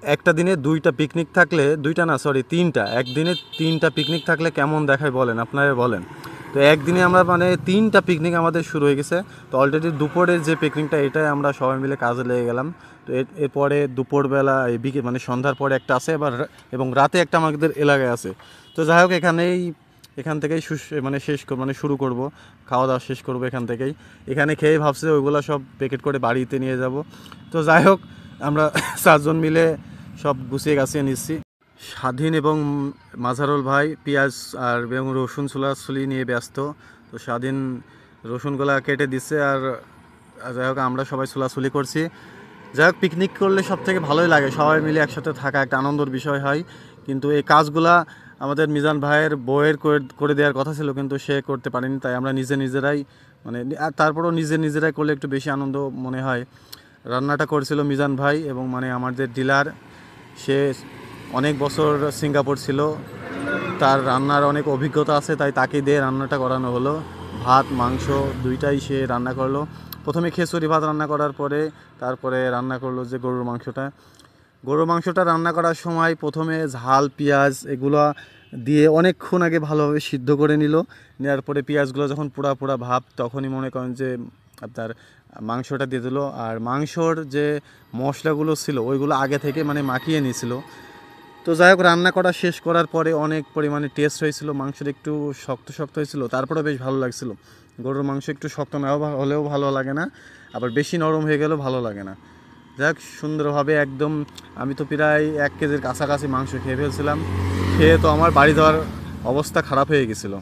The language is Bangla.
একটা দিনে দুইটা পিকনিক থাকলে, দুইটা না সরি তিনটা, একদিনে তিনটা পিকনিক থাকলে কেমন দেখায় বলেন, আপনারা বলেন। তো একদিনে আমরা মানে তিনটা পিকনিক আমাদের শুরু হয়ে গেছে। তো অলরেডি দুপুরের যে পিকনিকটা এটাই আমরা সবাই মিলে কাজে লেগে গেলাম। তো এরপরে দুপুরবেলা এই বিকেল মানে সন্ধ্যার পরে একটা আছে আবার, এবং রাতে একটা আমাদের এলাকায় আছে। তো যাই হোক এখান থেকেই মানে মানে শুরু করব, খাওয়া দাওয়া শেষ করব এখান থেকেই। এখানে খেয়ে ভাবছি ওইগুলো সব প্যাকেট করে বাড়িতে নিয়ে যাব। তো যাই হোক আমরা 4 জন মিলে সব গুছিয়ে গাছিয়ে নিচ্ছি। স্বাধীন এবং মাঝারুল ভাই পেঁয়াজ আর এবং রসুন ছোলাছুলি নিয়ে ব্যস্ত। তো স্বাধীন রসুনগুলা কেটে দিচ্ছে, আর যাই হোক আমরা সবাই ছোলাছুলি করছি। যাই হোক পিকনিক করলে সব থেকে ভালোই লাগে, সবাই মিলে একসাথে থাকা একটা আনন্দের বিষয় হয়। কিন্তু এই কাজগুলা আমাদের মিজান ভাইয়ের বউয়ের করে দেওয়ার কথা ছিল, কিন্তু সে করতে পারেনি, তাই আমরা নিজেরাই মানে, আর তারপরও নিজেরাই করলে একটু বেশি আনন্দ মনে হয়। রান্নাটা করেছিল মিজান ভাই, এবং মানে আমাদের ডিলার, সে অনেক বছর সিঙ্গাপুর ছিল, তার রান্নার অনেক অভিজ্ঞতা আছে, তাই তাকে দিয়ে রান্নাটা করানো হলো। ভাত মাংস দুইটাই সে রান্না করলো। প্রথমে খিচুড়ি ভাত রান্না করার পরে তারপরে রান্না করলো যে গরুর মাংসটা রান্না করার সময় প্রথমে ঝাল পেঁয়াজ এগুলো দিয়ে অনেকক্ষণ আগে ভালোভাবে সিদ্ধ করে নেওয়ার পরে পেঁয়াজগুলো যখন পোড়া পোড়া ভাব, তখনই মনে করেন যে আপনার মাংসটা দিয়ে দিল। আর মাংসর যে মশলাগুলো ছিল ওইগুলো আগে থেকে মানে মাখিয়ে নিয়েছিল। তো যাই হোক রান্না করা শেষ করার পরে অনেক পরিমাণে টেস্ট হয়েছিল, মাংসটা একটু শক্ত শক্ত হয়েছিল, তারপরেও বেশ ভালো লাগছিল। গরুর মাংস একটু শক্ত না হলেও ভালো লাগে না, আবার বেশি নরম হয়ে গেলেও ভালো লাগে না। যাক সুন্দরভাবে একদম, আমি তো প্রায় 1 কেজির কাছাকাছি মাংস খেয়ে ফেলছিলাম। খেয়ে তো আমার বাড়ি যাওয়ার অবস্থা খারাপ হয়ে গেছিলো।